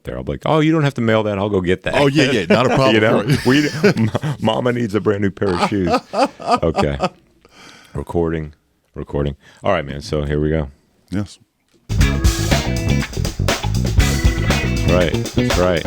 up there. I'll be like, oh, you don't have to mail that. I'll go get that. Oh, yeah, not a problem. Mama needs a brand new pair of shoes. Okay. Recording. All right, man. So here we go. Yes. That's right.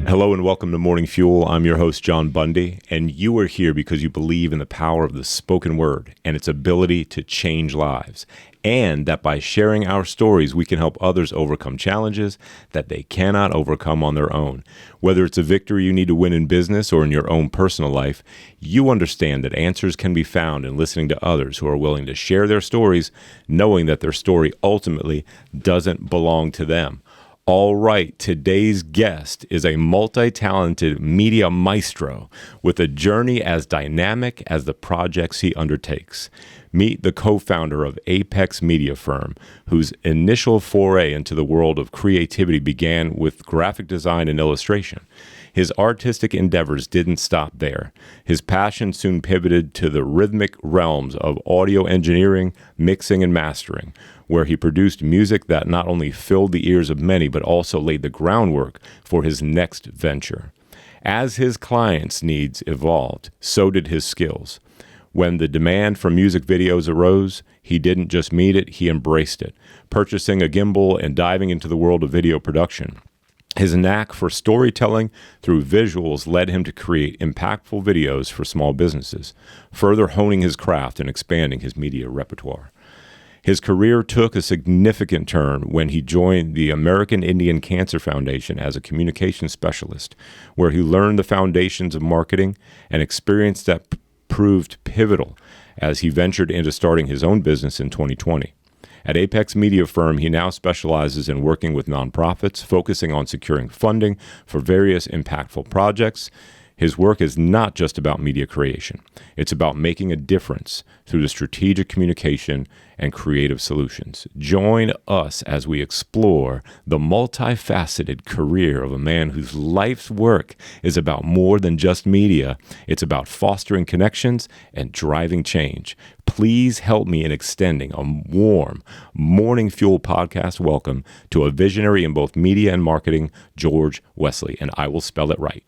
Hello and welcome to Morning Fuel. I'm your host, John Bundy, and you are here because you believe in the power of the spoken word and its ability to change lives, and that by sharing our stories, we can help others overcome challenges that they cannot overcome on their own. Whether it's a victory you need to win in business or in your own personal life, you understand that answers can be found in listening to others who are willing to share their stories, knowing that their story ultimately doesn't belong to them. All right, today's guest is a multi-talented media maestro with a journey as dynamic as the projects he undertakes. Meet the co-founder of Apex Media Firm, whose initial foray into the world of creativity began with graphic design and illustration. His artistic endeavors didn't stop there. His passion soon pivoted to the rhythmic realms of audio engineering, mixing, and mastering, where he produced music that not only filled the ears of many, but also laid the groundwork for his next venture. As his clients' needs evolved, so did his skills. When the demand for music videos arose, he didn't just meet it, he embraced it, purchasing a gimbal and diving into the world of video production. His knack for storytelling through visuals led him to create impactful videos for small businesses, further honing his craft and expanding his media repertoire. His career took a significant turn when he joined the American Indian Cancer Foundation as a communications specialist, where he learned the foundations of marketing, an experience that proved pivotal as he ventured into starting his own business in 2020. At Apex Media Firm, he now specializes in working with nonprofits, focusing on securing funding for various impactful projects. His work is not just about media creation. It's about making a difference through the strategic communication and creative solutions. Join us as we explore the multifaceted career of a man whose life's work is about more than just media. It's about fostering connections and driving change. Please help me in extending a warm Morning Fuel podcast welcome to a visionary in both media and marketing, George Wesley, and I will spell it right.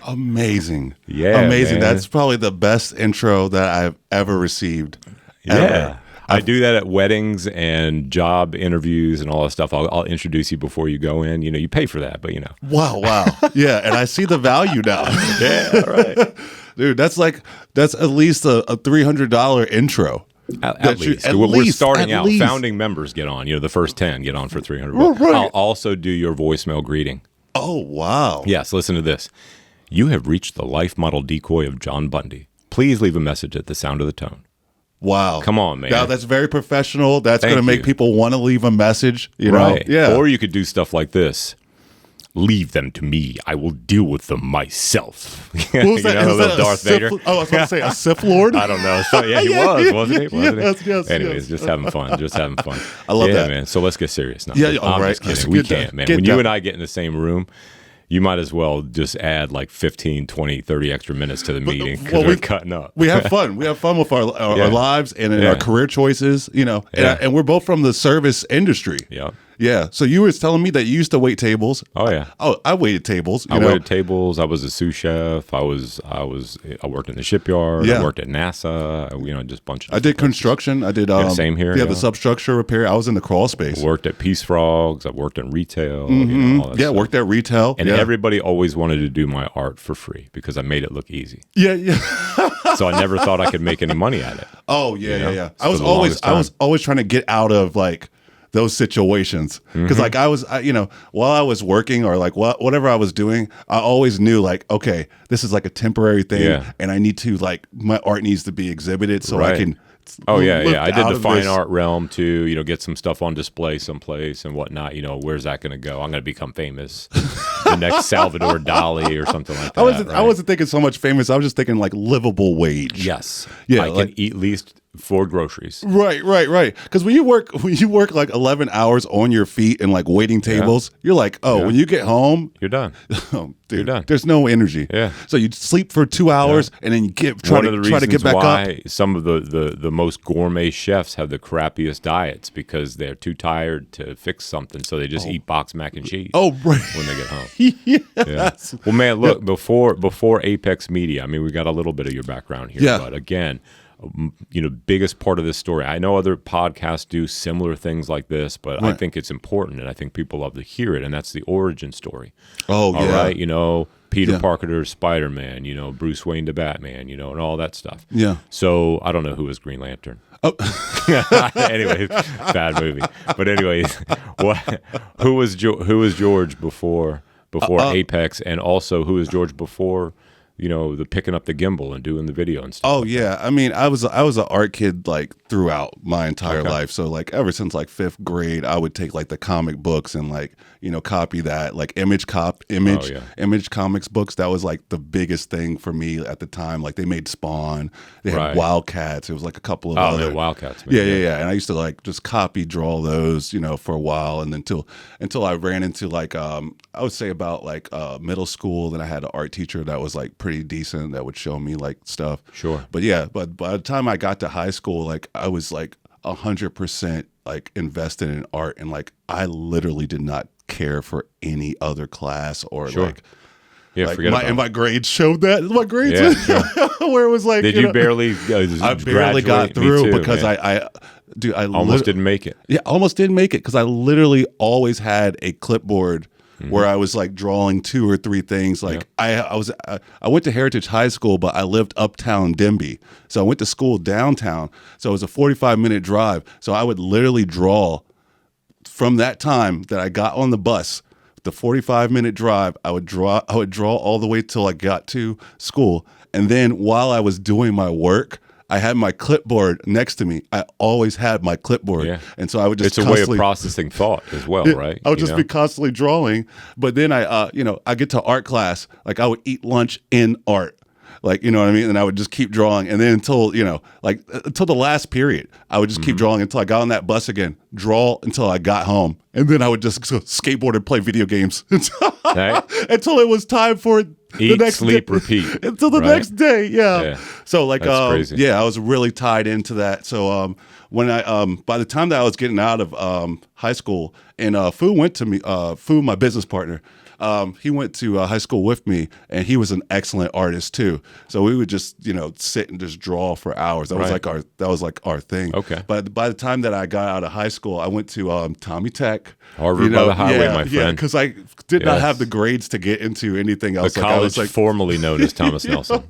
Amazing. Yeah, amazing. man. That's probably the best intro that I've ever received. Yeah. Ever. I do that at weddings and job interviews and all that stuff. I'll introduce you before you go in. You know, you pay for that, but you know. Wow. Yeah, and I see the value now. Yeah, right. Dude, that's at least a $300 intro. At least. We're starting out. Founding members get on. You know, the first 10 get on for $300. Right. I'll also do your voicemail greeting. Oh, wow. Yes, listen to this. You have reached the life model decoy of John Bundy. Please leave a message at the sound of the tone. Wow. Come on, man. Now, that's very professional. That's going to make you. people want to leave a message, you Right. know? Yeah. Or you could do stuff like this. Leave them to me. I will deal with them myself. What was that? You know, Was that Darth Vader? I was going to say a Sith Lord. I don't know. So, yeah, he was, wasn't he? Yes. Anyways, just having fun. I love that. man. So let's get serious now. Yeah, I'm all just right. kidding. We Get can't, down. man. Get When down. you and I get in the same room, you might as well just add like 15, 20, 30 extra minutes to the meeting because we're cutting up. We have fun. We have fun with our lives and in our career choices, you know. Yeah. And we're both from the service industry. Yeah. Yeah. So you were telling me that you used to wait tables. Oh yeah. I waited tables. I waited tables. I was a sous chef. I worked in the shipyard. Yeah. I worked at NASA. You know, just a bunch of. I did construction. I did. Same here. Yeah, the substructure repair. I was in the crawl space. Worked at Peace Frogs. I worked in retail. You know, all that stuff. Worked at retail. And everybody always wanted to do my art for free because I made it look easy. Yeah. So I never thought I could make any money at it. Oh yeah, You know? yeah. For the longest I was always trying to get out of like those situations because like while I was working or like whatever I was doing, I always knew like, okay, this is like a temporary thing, and I need to like my art needs to be exhibited so I can. Oh yeah. I did the fine art realm too. You know, get some stuff on display someplace and whatnot. You know, where's that going to go? I'm going to become famous. The next Salvador Dali or something like that. I wasn't thinking so much famous. I was just thinking like livable wage. Yes. Yeah. I can at least for groceries. Right. Because when you work like 11 hours on your feet and like waiting tables, you're like, when you get home, You're done. dude, You're done. There's no energy. Yeah. So you sleep for 2 hours and then you try to get back why up. some of the most gourmet chefs have the crappiest diets because they're too tired to fix something, so they just eat boxed mac and cheese. Oh, right. When they get home. Yes. Yeah. Well, man, look, before Apex Media, I mean, we got a little bit of your background here, but again, biggest part of this story. I know other podcasts do similar things like this, but I think it's important, and I think people love to hear it, and that's the origin story. Oh, all yeah. right, Peter Parker to Spider-Man, Bruce Wayne to Batman, and all that stuff. Yeah. So I don't know who was Green Lantern. Oh. Anyways, bad movie. But anyways, who was George before Apex, and also who was George before? The picking up the gimbal and doing the video and stuff. Oh yeah, I mean, I was an art kid like throughout my entire life. So like ever since like 5th grade, I would take like the comic books and like copy that, like Image Comics books. That was like the biggest thing for me at the time. Like they made Spawn, they had Wildcats. It was like a couple of other Wildcats. Man. Yeah. And I used to like just draw those, for a while, and then until I ran into like I would say about like middle school. Then I had an art teacher that was like pretty decent that would show me like stuff. Sure. But yeah, but by the time I got to high school, like I was like 100% like invested in art, and like I literally did not care for any other class or like. Yeah, like forget about it. My grades showed that. My grades, where it was like, did you barely? I barely got through because man. I almost didn't make it. Yeah, almost didn't make it because I literally always had a clipboard where I was like drawing 2 or 3 things. Like I went to Heritage High School, but I lived uptown Denby, so I went to school downtown. So it was a 45-minute drive. So I would literally draw from that time that I got on the bus. The 45-minute drive, I would draw all the way till I got to school. And then while I was doing my work, I had my clipboard next to me. I always had my clipboard. Yeah. And so I would just it's a way of processing thought as well, right? I would just be constantly drawing. But then I get to art class, like I would eat lunch in art. Like, you know what I mean? And I would just keep drawing. And then until the last period, I would just keep drawing until I got on that bus again, draw until I got home. And then I would just skateboard and play video games until it was time for eat, the next sleep, day. repeat. Until the next day. Yeah. So like, crazy. I was really tied into that. So when by the time that I was getting out of high school, and Fu, my business partner, he went to high school with me, and he was an excellent artist too. So we would just, sit and just draw for hours. That was like our thing. Okay. But by the time that I got out of high school, I went to Tommy Tech, Harvard by the highway, my friend. Yeah, because I did not have the grades to get into anything else. The college formerly known as Thomas Nelson.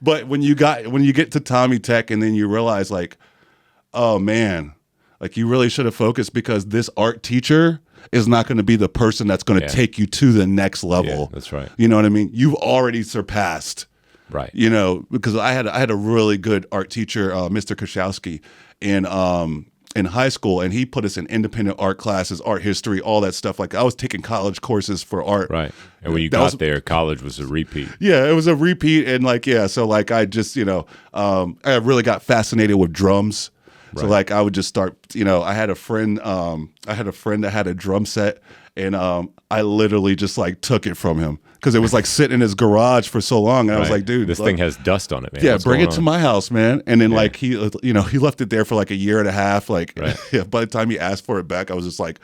But when you get to Tommy Tech, and then you realize like, oh man, like you really should have focused, because this art teacher is not going to be the person that's going to take you to the next level. Yeah, that's right. You know what I mean? You've already surpassed. Right. Because I had a really good art teacher, Mr. Koszowski, in high school, and he put us in independent art classes, art history, all that stuff. Like I was taking college courses for art. Right. And when you got there, college was a repeat. Yeah, it was a repeat, and so like I just I really got fascinated with drums. Right. So like I would just start, I had a friend that had a drum set, and I literally just like took it from him because it was like sitting in his garage for so long, and I was like, dude, this thing has dust on it, man. Yeah, bring it to my house, man. And then like he left it there for like a year and a half. Like by the time he asked for it back, I was just like,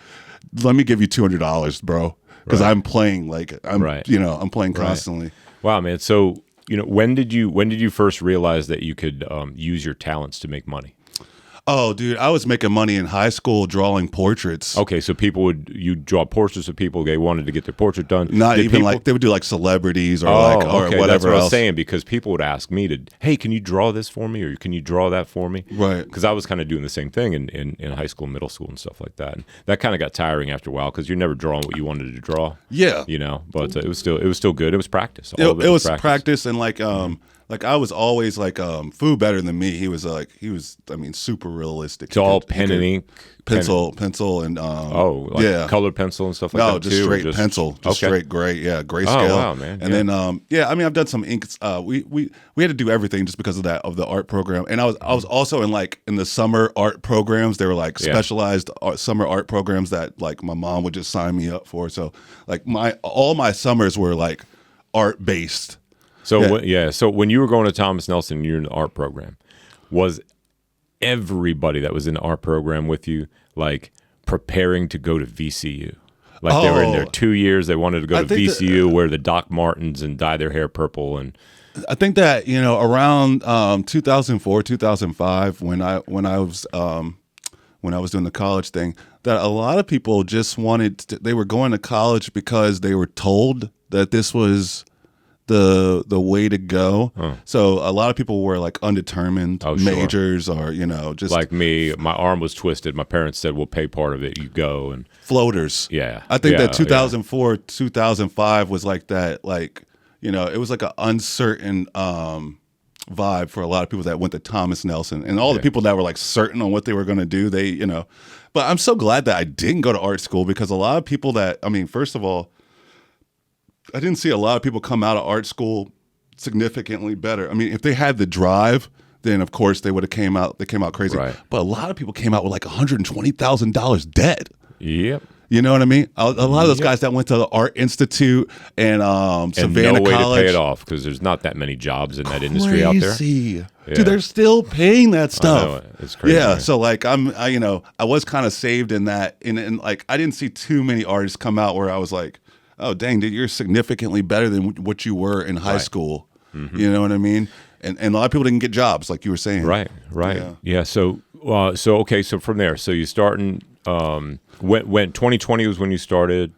let me give you $200, bro, because I'm playing I'm playing constantly. Right. Wow, man. So when did you first realize that you could use your talents to make money? Oh, dude, I was making money in high school drawing portraits. Okay, so you draw portraits of people, they wanted to get their portrait done. Not even like, they would do like celebrities or or whatever that's what else. I was saying, because people would ask me hey, can you draw this for me, or can you draw that for me? Right. Because I was kind of doing the same thing in high school, middle school, and stuff like that. And that kind of got tiring after a while, because you're never drawing what you wanted to draw. Yeah. But it was still good. It was practice. It was practice, and like like I was always like Fu better than me. He was I mean super realistic. It's all pen and ink, pencil and like colored pencil and stuff like that. No, just too, straight pencil, just straight gray, grayscale. Oh wow, man! And then I mean I've done some inks. We had to do everything just because of the art program. And I was also in the summer art programs. They were like specialized summer art programs that like my mom would just sign me up for. So like all my summers were like art based. So so when you were going to Thomas Nelson, you're in the art program. Was everybody that was in the art program with you like preparing to go to VCU? Like they were in their 2 years, they wanted to go to VCU, wear the Doc Martens and dye their hair purple. And I think that around 2004, 2005, when I was doing the college thing, that a lot of people just they were going to college because they were told that this was the way to go. So a lot of people were like undetermined majors or just like me. My arm was twisted. My parents said, "We'll pay part of it. You go." And floaters. Yeah, I think that 2004, 2005 was like that. Like it was like an uncertain vibe for a lot of people that went to Thomas Nelson, and all the people that were like certain on what they were going to do. But I'm so glad that I didn't go to art school, because a lot of people first of all, I didn't see a lot of people come out of art school significantly better. I mean, if they had the drive, then of course they would have came out crazy. Right. But a lot of people came out with like $120,000 debt. Yep. You know what I mean? A lot of those guys that went to the Art Institute and Savannah no way College. To pay it off, because there's not that many jobs in that industry out there. Yeah. Dude, they're still paying that stuff. I know, it's crazy. Yeah, so like I was kind of saved in that, and like I didn't see too many artists come out where I was like, oh dang, dude, you're significantly better than what you were in high school. Mm-hmm. You know what I mean? And a lot of people didn't get jobs, like you were saying. Right. Yeah. So from there, so you starting. When 2020 was when you started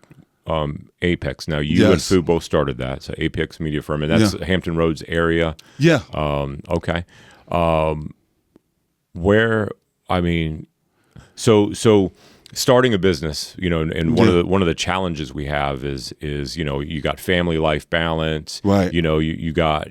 Apex. Now you and Fu both started that, so Apex Media Firm, and that's Hampton Roads area. Yeah. Okay. Where so starting a business, and one of the challenges we have is you got family life balance, right? You got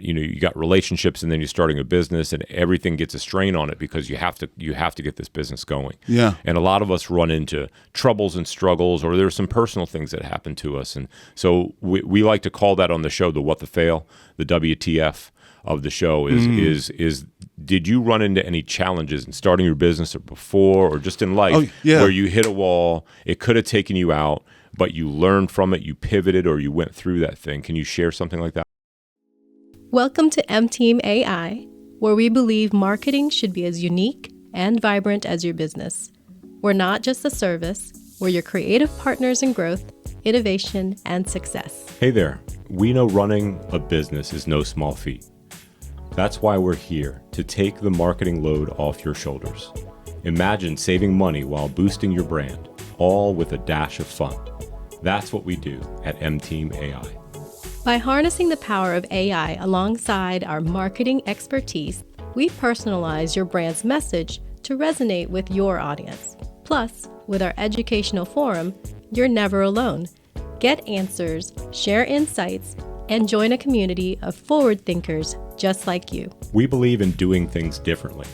relationships, and then you're starting a business, and everything gets a strain on it because you have to get this business going. Yeah. And a lot of us run into troubles and struggles, or there's some personal things that happen to us, and so we like to call that on the show the what the fail, the WTF of the show is did you run into any challenges in starting your business or before or just in life where you hit a wall, it could have taken you out, but you learned from it, you pivoted, or you went through that thing? Can you share something like that? Welcome to M-Team AI, where we believe marketing should be as unique and vibrant as your business. We're not just a service, we're your creative partners in growth, innovation, and success. Hey there. We know running a business is no small feat. That's why we're here, to take the marketing load off your shoulders. Imagine saving money while boosting your brand, all with a dash of fun. That's what we do at M-Team AI. By harnessing the power of AI alongside our marketing expertise, we personalize your brand's message to resonate with your audience. Plus, with our educational forum, you're never alone. Get answers, share insights, and join a community of forward thinkers just like you. We believe in doing things differently.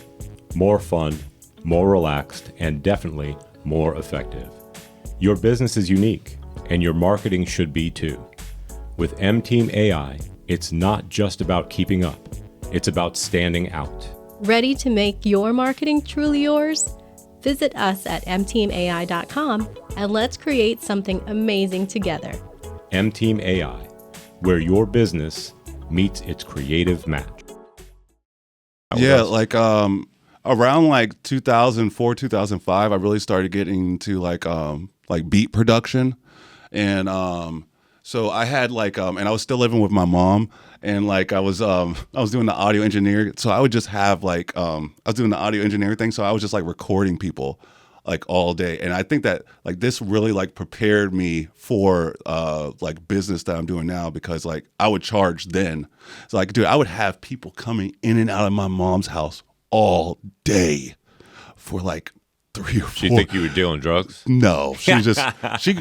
More fun, more relaxed, and definitely more effective. Your business is unique, and your marketing should be too. With M-Team AI, it's not just about keeping up. It's about standing out. Ready to make your marketing truly yours? Visit us at mteamai.com and let's create something amazing together. M-Team AI, where your business meets its creative match. Yeah, like around like 2004, 2005, I really started getting into like beat production, and so I had and I was still living with my mom, and like I was doing the audio engineer, so I would just have I was doing the audio engineering thing, so I was just like recording people like all day. And I think that like this really like prepared me for like business that I'm doing now, because like I would charge then. So like, dude, I would have people coming in and out of my mom's house all day for like 3 or 4. She think you were dealing drugs? No, because she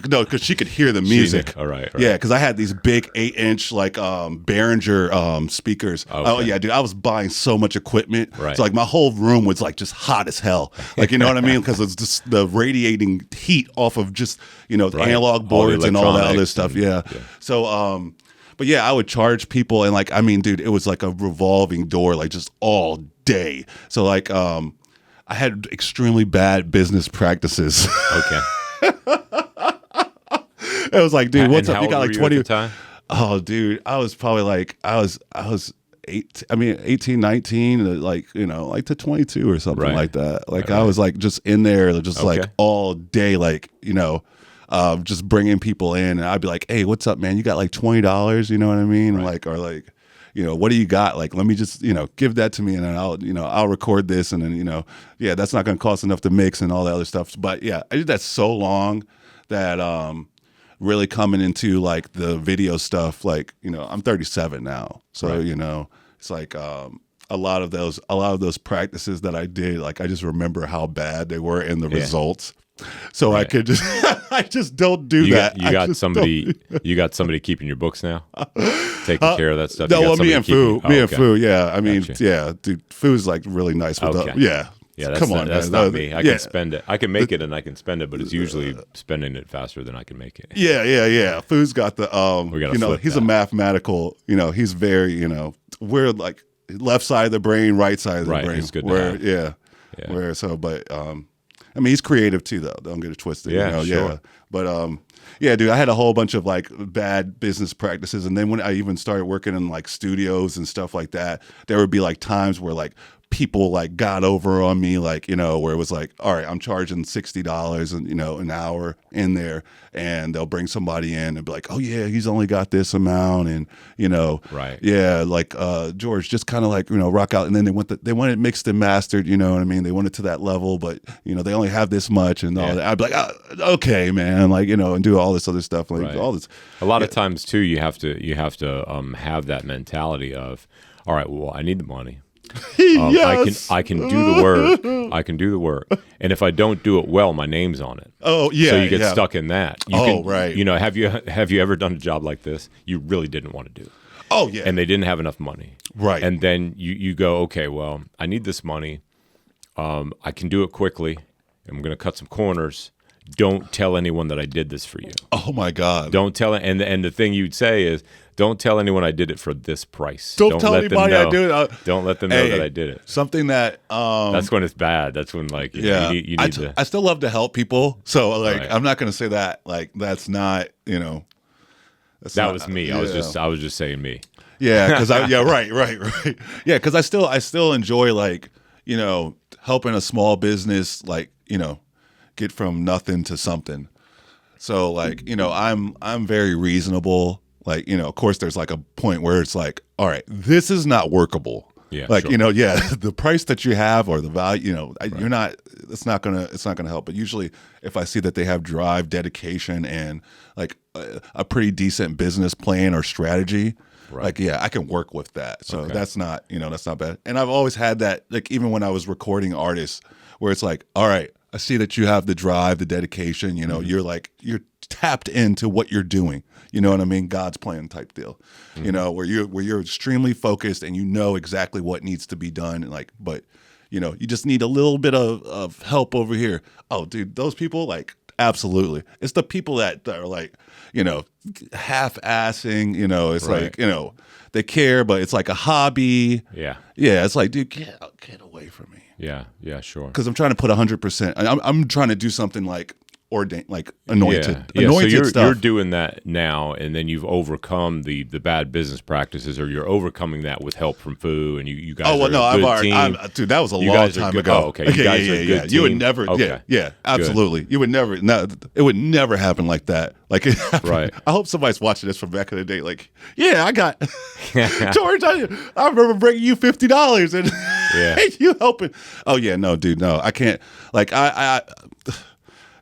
could hear the music. All right. Yeah, because I had these big 8-inch like Behringer speakers. Okay. Oh yeah, dude, I was buying so much equipment. Right. So like my whole room was like just hot as hell. Like, you know what I mean? Because it's just the radiating heat off of just, you know, the Right. analog All the boards and all that other electronics stuff. and- Yeah. So but yeah, I would charge people, and like, I mean, dude, it was like a revolving door, like just all day. So like I had extremely bad business practices. Okay. It was like, dude, what's And up? You how got old like were you 20. at the time? Oh, dude, I was probably like, I was 18, 19, like, you know, like to 22 or something Right. like that. Like Right. I was like just in there, just Okay. like all day, like, you know, just bringing people in, and I'd be like, hey, what's up, man? You got like $20, you know what I mean? Right. Like, or like, you know, what do you got? Like, let me just, you know, give that to me, and then I'll record this, and then, you know, yeah, that's not going to cost enough to mix and all that other stuff. But yeah, I did that so long that really coming into like the video stuff, like, you know, I'm 37 now, so Right. you know, it's like a lot of those practices that I did, like I just remember how bad they were in the results. So I Right. could just, I just don't do that. You got somebody. You got somebody keeping your books now, taking care of that stuff. No, You got well, me somebody and keeping- Fu, me and okay. Fu, yeah. I mean, Gotcha. yeah, dude, Fu's like really nice with Okay. yeah. Yeah, that's come not, on, that's man. not me. I yeah. can spend it. I can make it and I can spend it, but it's usually spending it faster than I can make it. Yeah. Fu's got the We gotta you know, flip he's that. a mathematical, you know, he's very, you know, we're like left side of the brain, right side of the Right, brain. it's good to where have. yeah. Yeah. Where so but I mean, he's creative too though. Don't get it twisted. Yeah, you know? sure. Yeah. But yeah, dude, I had a whole bunch of like bad business practices, and then when I even started working in like studios and stuff like that, there would be like times where like people like got over on me, like, you know, where it was like, all right, I'm charging $60 and, you know, an hour in there, and they'll bring somebody in and be like, oh yeah, he's only got this amount, and, you know, Right. yeah, like George, just kind of like, you know, rock out, and then they want it mixed and mastered, you know what I mean? They want it to that level, but, you know, they only have this much and all Yeah. that. I'd be like, oh, okay, man, like, you know, and do all this other stuff, like Right. all this. A lot of times too, you have to have that mentality of, all right, well, I need the money. Yes. I can do the work. I can do the work, and if I don't do it well, my name's on it. Oh yeah. So you get yeah. stuck in that. You Oh, right. You know, have you ever done a job like this? You really didn't want to do, Oh yeah. and they didn't have enough money. Right. And then you go, okay, well, I need this money. I can do it quickly. I'm going to cut some corners. Don't tell anyone that I did this for you. Oh my God. Don't tell it. And the thing you'd say is, don't tell anyone I did it for this price. Don't tell let them anybody I know. do it. Don't let them know Hey, that I did it. Something that That's when it's bad. That's when like you know, yeah, you need to. I still love to help people. So like, Right. I'm not going to say that like that's not, you know. That's That not- was me. yeah. I was just saying me. Yeah, because right. Yeah, because I still enjoy like, you know, helping a small business like, you know, get from nothing to something. So like, you know, I'm very reasonable. Like, you know, of course there's like a point where it's like, all right, this is not workable. Yeah, Like, sure. you know, yeah, the price that you have or the value, you know, you're not, it's not gonna help. But usually if I see that they have drive, dedication, and like a pretty decent business plan or strategy, Right. like, yeah, I can work with that. So that's not, you know, that's not bad. And I've always had that, like, even when I was recording artists, where it's like, all right, I see that you have the drive, the dedication, you know, you're tapped into what you're doing. You know what I mean? God's plan type deal. You know, where you're extremely focused and you know exactly what needs to be done. And like, but you know, you just need a little bit of help over here. Oh, dude, those people, like, absolutely. It's the people that are like, you know, half-assing, you know, it's Right. like, you know, they care, but it's like a hobby. Yeah. Yeah, it's like, dude, get away from me. Yeah. Yeah. Sure. Because I'm trying to put 100%. I'm trying to do something like ordained, like anointed, Yeah. anointed So stuff. you're doing that now, and then you've overcome the bad business practices, or you're overcoming that with help from Fu, and you guys. Oh well, are no, a I've good already, team. dude. That was a You long guys are time good- ago. oh, okay. You guys are a good You would team. never, Okay. yeah, absolutely. You would never. No, it would never happen like that. Like, it happened. Right. I hope somebody's watching this from back in the day. Like, yeah, I got George. I remember bringing you $50 and Yeah. you helping. Oh yeah, no, dude, no, I can't. Like, I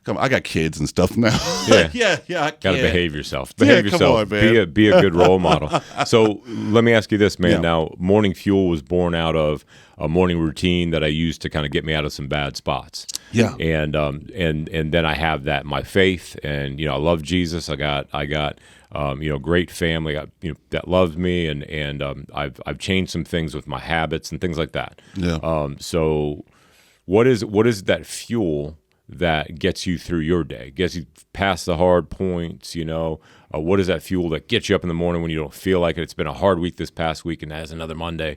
come on, I got kids and stuff now. Yeah. yeah. I Got to can't. behave yourself. Behave come yourself. on, man. Be a good role model. So let me ask you this, man. Yeah. Now, Morning Fuel was born out of a morning routine that I used to kind of get me out of some bad spots. Yeah. And then I have that my faith, and I love Jesus. I got great family, that loves me, and I've changed some things with my habits and things like that. Yeah. So what is that fuel that gets you through your day, gets you past the hard points? What is that fuel that gets you up in the morning when you don't feel like it? It's been a hard week this past week, and that's another Monday.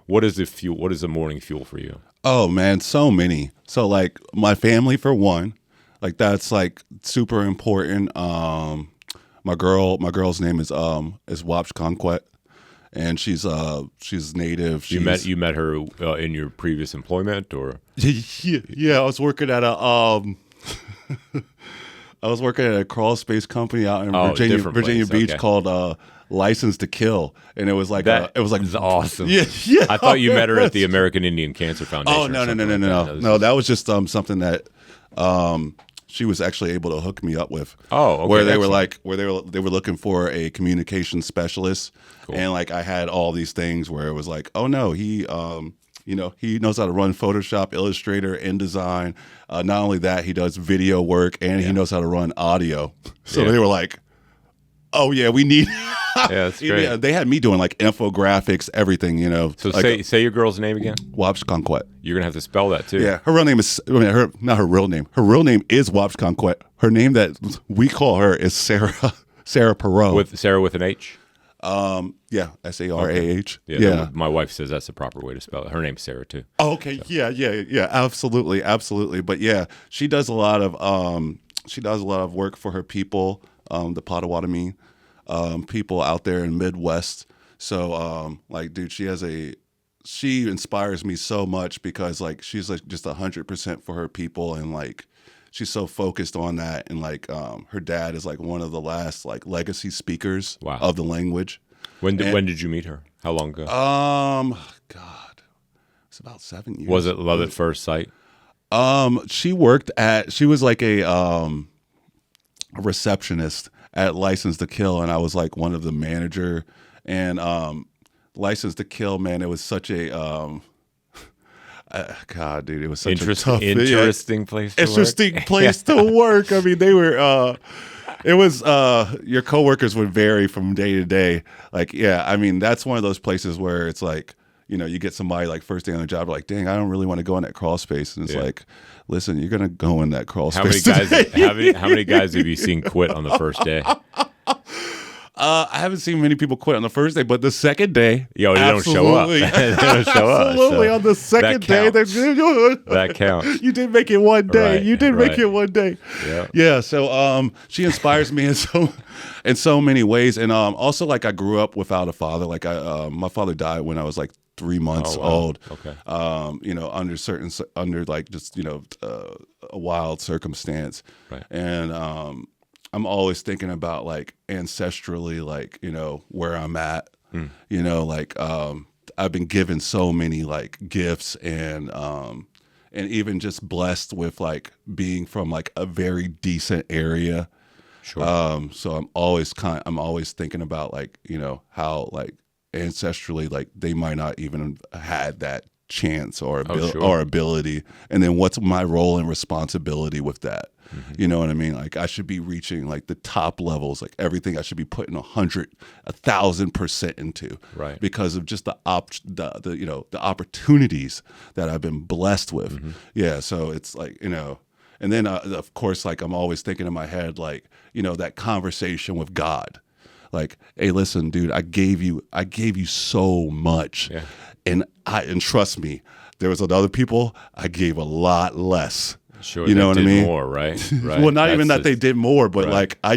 What is the fuel? What is the morning fuel for you? Oh man, so many. So like my family for one, like that's like super important. My girl's name is Wapsh Conquet, and she's native. You met her in your previous employment, or? Yeah, I was working at a crawl space company out in Virginia Beach called License to Kill, and it was like is awesome. Yeah. I thought you met her at the American Indian Cancer Foundation. Oh no, that was just something that she was actually able to hook me up with. Oh, okay, where they were looking for a communication specialist, cool. And like I had all these things where it was like, oh no, he knows how to run Photoshop, Illustrator, InDesign. Not only that, he does video work, and he knows how to run audio. So they were like, oh yeah, we need. Yeah, that's great. Yeah, they had me doing like infographics, everything. So like, say your girl's name again. Wapsh Conquet. You're gonna have to spell that too. Yeah, her real name is not her real name. Her real name is Wapsh Conquet. Her name that we call her is Sarah Perot. With Sarah with an H. Yeah, Sarah. Yeah. My wife says that's the proper way to spell it. Her name's Sarah too. Oh, okay. So. Yeah. Absolutely. But yeah, she does a lot of work for her people, the Potawatomi people out there in Midwest. So dude, she inspires me so much because like she's like just 100% for her people, and like she's so focused on that, and like her dad is like one of the last like legacy speakers of the language. When did you meet her? How long ago? God, it's about 7 years. Was it love at first sight? She was like a receptionist at License to Kill, and I was like one of the manager. And License to Kill, man, it was such a God, dude, it was such interesting place to work. I mean, they were it was your coworkers would vary from day to day. Like, yeah, I mean, that's one of those places where it's like, you get somebody like first day on the job, like, dang, I don't really want to go in that crawl space. And it's like, listen, you're gonna go in that crawl space. How many guys have you seen quit on the first day? I haven't seen many people quit on the first day, but the second day, they don't show up. They don't show up. Absolutely, on the second day, that counts. You did make it one day. Right, you did make it one day. Yeah. So she inspires me in so many ways, and also like I grew up without a father. Like my father died when I was like 3 months old. Okay. Under like just a wild circumstance. Right. And I'm always thinking about like ancestrally, like, where I'm at, like, I've been given so many like gifts, and even just blessed with like being from like a very decent area. Sure. So I'm always thinking about like, how like ancestrally, like they might not even had that chance or ability. And then what's my role and responsibility with that? Mm-hmm. You know what I mean? Like I should be reaching like the top levels, like everything I should be putting 1,000% into, right? Because of just the opportunities that I've been blessed with. Mm-hmm. Yeah. So it's like, and then of course, like I'm always thinking in my head, like, that conversation with God, like, hey, listen, dude, I gave you so much. Yeah. And trust me, there was other people I gave a lot less. Sure, you know what I mean? More, right? Well, not even that they did more, but like I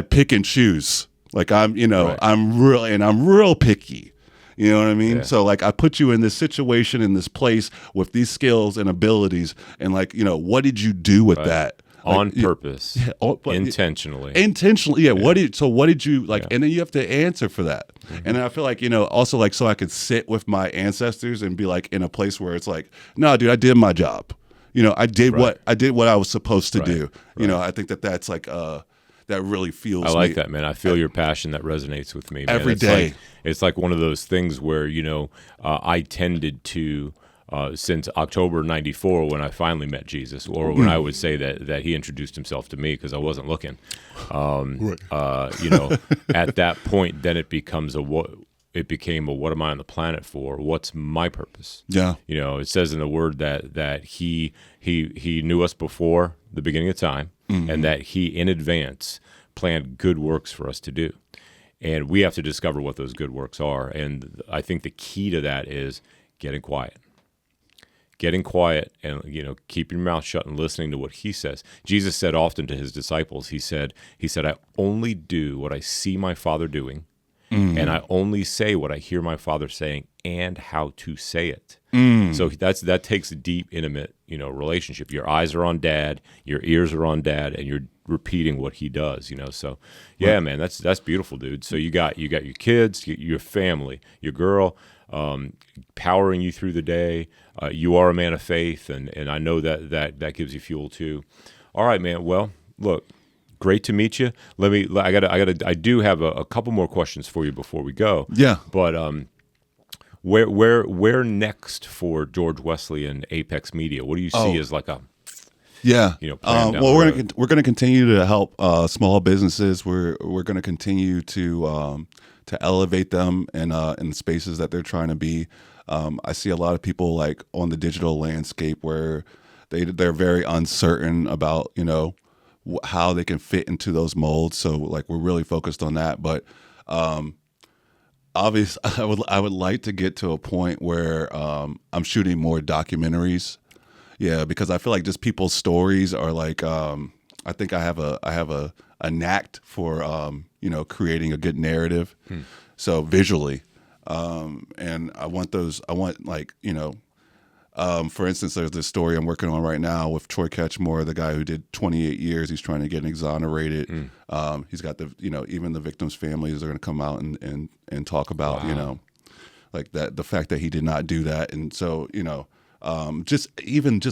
pick and choose. Like I'm real picky. You know what I mean? Yeah. So like I put you in this situation, in this place with these skills and abilities, and like, what did you do with that? On like, purpose, intentionally. Yeah. What did you like? Yeah. And then you have to answer for that. Mm-hmm. And I feel like, also like, so I could sit with my ancestors and be like in a place where it's like, no, dude, I did my job. I did Right. what I was supposed to Right. do. I think that's like that really fuels I like me. that, man. I feel your passion. That resonates with me, man. Every It's day. like, it's like one of those things where, I tended to, since October '94, when I finally met Jesus, or when I would say that he introduced himself to me because I wasn't looking. At that point, then it becomes it became a what am I on the planet for? What's my purpose? Yeah. It says in the word that he knew us before the beginning of time, and that he in advance planned good works for us to do. And we have to discover what those good works are. And I think the key to that is getting quiet. Getting quiet and, keeping your mouth shut and listening to what he says. Jesus said often to his disciples, he said, I only do what I see my Father doing, and I only say what I hear my Father saying and how to say it. So that takes a deep, intimate, relationship. Your eyes are on Dad, your ears are on Dad, and you're repeating what he does. So yeah, man, that's beautiful, dude. So you got your kids, your family, your girl, powering you through the day. You are a man of faith, and I know that gives you fuel too. All right, man. Well, look. Great to meet you. I do have a couple more questions for you before we go. Yeah. But where next for George Wesley and Apex Media? What do you see as like a Yeah. plan down Well, the road? we're gonna continue to help small businesses. We're gonna continue to elevate them in spaces that they're trying to be. I see a lot of people like on the digital landscape where they're very uncertain about how they can fit into those molds. So like we're really focused on that. But obviously, I would like to get to a point where I'm shooting more documentaries. Yeah, because I feel like just people's stories are like I think I have a knack for creating a good narrative. So visually, and I want for instance, there's this story I'm working on right now with Troy Ketchmore, the guy who did 28 years. He's trying to get exonerated. He's got even the victims' families are going to come out and talk about like that, the fact that he did not do that, and so just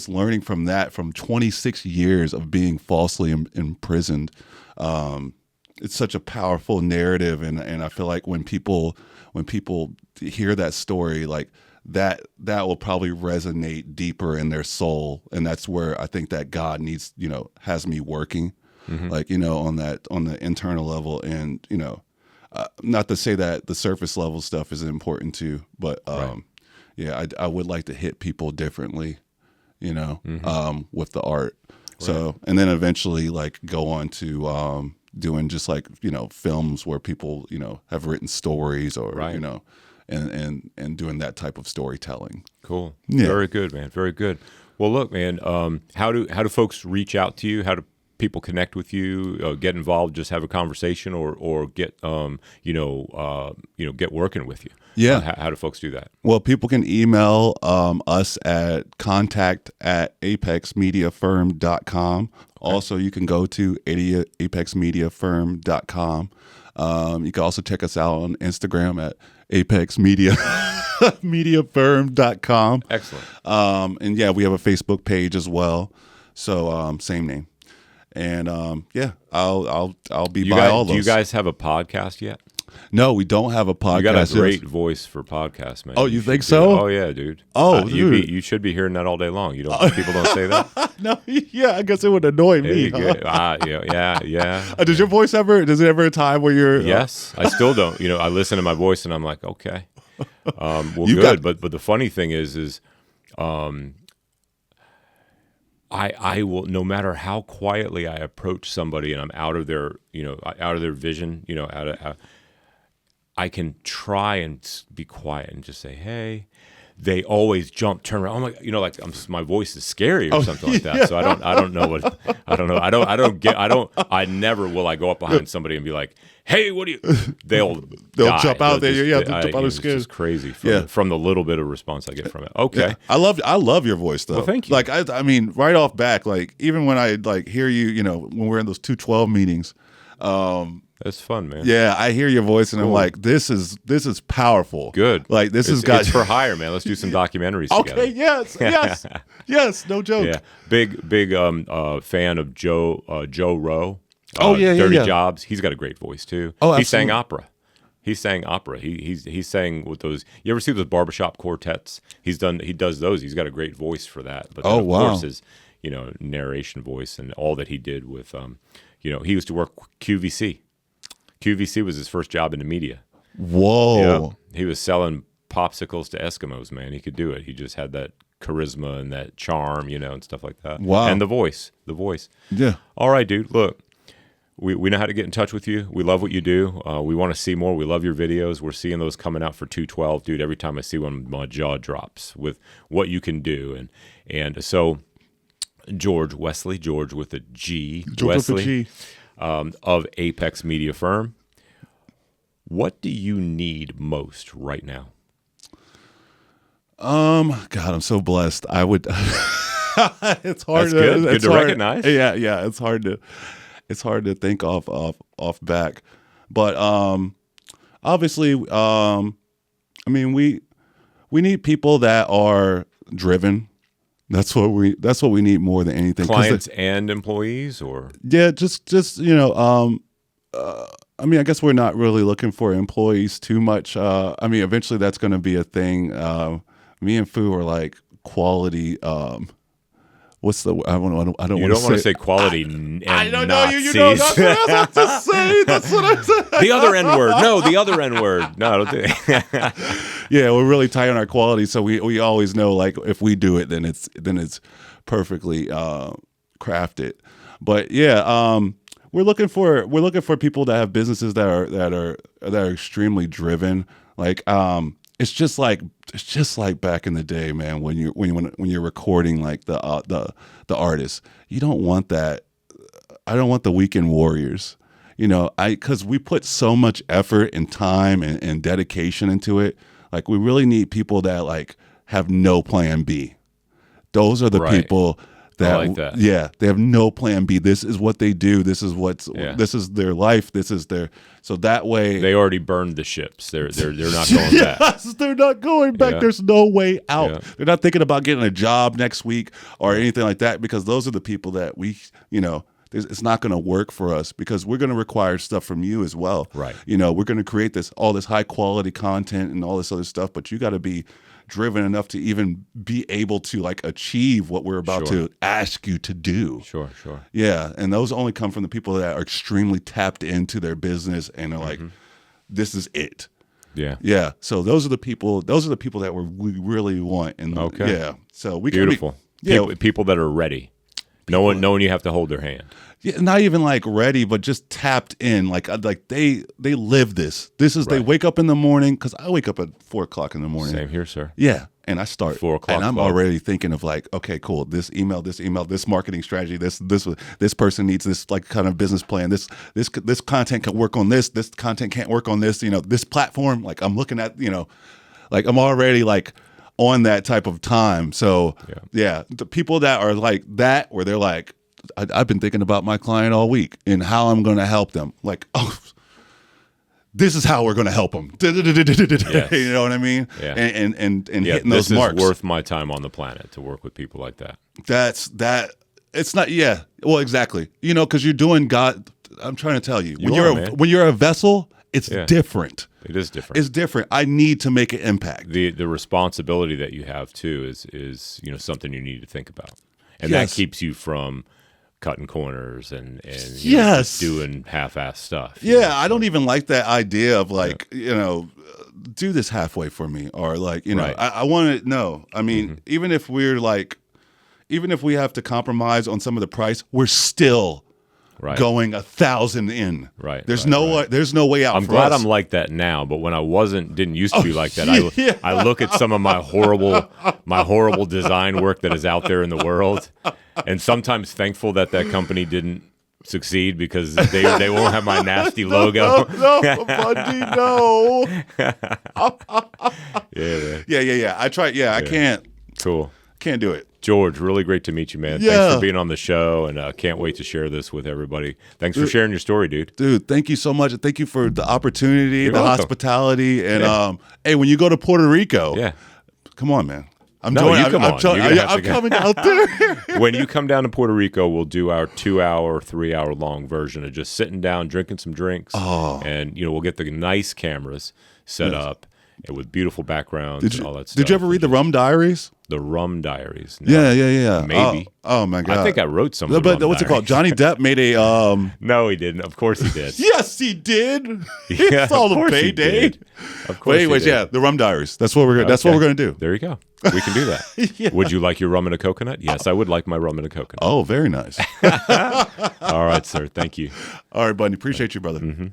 learning from that, from 26 years of being falsely imprisoned. It's such a powerful narrative, and I feel like when people hear that story, like that will probably resonate deeper in their soul, and that's where I think that God needs has me working, like on the internal level, and not to say that the surface level stuff is important too, but yeah, I would like to hit people differently, with the art. Right. So, and then eventually like go on to doing just like films where people have written stories or and doing that type of storytelling. Cool. Yeah. Very good, man. Very good. Well, look, man. How do folks reach out to you? How do people connect with you? Get involved? Just have a conversation, or get get working with you? Yeah. How do folks do that? Well, people can email us at contact@apexmediafirm.com. Okay. Also, you can go to apexmediafirm.com. You can also check us out on Instagram at apexmediafirm.com. Excellent. And yeah, we have a Facebook page as well. So same name. And yeah, I'll be by all those. Do you guys have a podcast yet? No, we don't have a podcast. You got a great voice for podcasts, man. Oh, you think so? Oh yeah, dude. Oh, you should be hearing that all day long. People don't say that. No, yeah, I guess it would annoy me. Yeah. Does your voice does it ever a time where you're? Yes, I still don't. I listen to my voice and I'm like, okay, well, good. But the funny thing is, I will, no matter how quietly I approach somebody and I'm out of their vision, I can try and be quiet and just say, hey. They always turn around. Oh my, my voice is scary or something like that. Yeah. So I don't know. I never will I go up behind somebody and be like, hey, what do you, they'll jump out there. They'll jump out of skin. It's just crazy from the little bit of response I get from it. Okay. Yeah. I love your voice though. Well, thank you. Like, I mean, right off back, like even when I like hear you, when we're in those 212 meetings, That's fun, man. Yeah, I hear your voice and I'm like, this is powerful. Good. Like this it's, has got it's for hire, man. Let's do some documentaries together. Okay, yes, no joke. Yeah, big fan of Joe Rowe. Oh yeah, Dirty yeah. Jobs. He's got a great voice too. Oh, he sang absolutely. opera. He sang opera. He sang with those. You ever see those barbershop quartets? He does those. He's got a great voice for that. But then, Oh, of wow. course his narration voice and all that he did with he used to work QVC. QVC was his first job in the media. Whoa. Yeah. He was selling popsicles to Eskimos, man. He could do it. He just had that charisma and that charm, and stuff like that. Wow. And the voice. Yeah. All right, dude. Look, we know how to get in touch with you. We love what you do. We want to see more. We love your videos. We're seeing those coming out for 212, dude. Every time I see one, my jaw drops with what you can do. And so George Wesley, George with a G, George Wesley, with a G. Of Apex Media Firm. What do you need most right now? God, I'm so blessed. I would. It's hard. That's good. Good to recognize. Yeah. It's hard to think off back, but obviously, I mean, we need people that are driven. That's what we need more than anything. Clients and employees, or yeah, just I mean, I guess we're not really looking for employees too much. I mean, eventually that's going to be a thing. Me and Fu are like quality. What's the? I don't want to say quality. I don't know. Nazis. You know that's what I was about to say. That's what I said. The other N word. No, the other N word. No, I don't think. Yeah, we're really tight on our quality, so we always know like if we do it, then it's perfectly crafted. But yeah, we're looking for people that have businesses that are extremely driven. Like it's just like back in the day, man. When you're recording like the artist, you don't want that. I don't want the weekend warriors. Because we put so much effort and time and dedication into it. Like we really need people that like have no plan B. Those are the Right. people that, I like that. Yeah, they have no plan B. This is what they do. This is this is their life. This is their, so that way They already burned the ships. They're not going back. yes, they're not going back. Yeah. There's no way out. Yeah. They're not thinking about getting a job next week or anything like that, because those are the people that it's not going to work for us, because we're going to require stuff from you as well. Right. We're going to create all this high quality content and all this other stuff, but you got to be driven enough to even be able to like achieve what we're about Sure. to ask you to do. Sure. Yeah, and those only come from the people that are extremely tapped into their business and are like, this is it. Yeah. Yeah. So those are the people that we really want. And Okay. yeah. So we Beautiful. can be, People that are ready. No one you have to hold their hand. yeah, not even like ready, but just tapped in. Like they live this. This is, they Right. wake up in the morning, because I wake up at 4:00 in the morning. Same here, sir. Yeah. And I start 4 o'clock and I'm club. already thinking of like, okay, cool. This email, this marketing strategy, this person needs this like kind of business plan. This content can work on this. This content can't work on this. This platform. Like I'm looking at, like I'm already like on that type of time. So yeah, the people that are like that, where they're like, I've been thinking about my client all week and how I'm going to help them. Like, oh, this is how we're going to help them. Yes. You know what I mean? Yeah. And Yeah, hitting those this marks. is worth my time on the planet to work with people like that. It's not. Yeah. Well, exactly. Because you're doing God. I'm trying to tell you, Man. when you're a vessel, it's different. It is different. It's different. I need to make an impact. The responsibility that you have too is something you need to think about, and Yes. that keeps you from cutting corners and Yes. just doing half-assed stuff. Yeah, I don't even like that idea of like, do this halfway for me, or like, Right. I want to know. I mean, even if we have to compromise on some of the price, we're still Right. going 1,000 in. Right, There's right. there's no way out. I'm for glad us. I'm like that now, but when I didn't used to be like that. yeah. I look at some of my horrible design work that is out there in the world, and sometimes thankful that company didn't succeed, because they won't have my nasty logo. No, Bundy, no. Yeah, man. Yeah. I try. Yeah, I can't. Cool. Can't do it. George, really great to meet you, man. Yeah. Thanks for being on the show, and can't wait to share this with everybody. Thanks for sharing your story, dude. Dude, thank you so much. And thank you for the opportunity, You're the welcome. hospitality. And hey, when you go to Puerto Rico, come on, man. I'm No, joining. you come on. You're gonna have to I'm go. coming out there. When you come down to Puerto Rico, we'll do our 2-hour, 3-hour long version of just sitting down, drinking some drinks. And, we'll get the nice cameras set up and with beautiful backgrounds and all that stuff. Did you ever read the Rum Diaries? The Rum Diaries? No. Yeah. Maybe. Oh my God. I think I wrote some. Of the But Rum what's it called? Diaries. Johnny Depp made a. No, he didn't. Of course he did. Yes, he did. Yeah, It's all of the course he payday. did. Of course. But anyways, he did. the Rum Diaries. That's what we're gonna. That's what we're gonna do. There you go. We can do that. Would you like your rum and a coconut? Yes, I would like my rum and a coconut. Oh, very nice. All right, sir. Thank you. All right, buddy. Appreciate you, brother.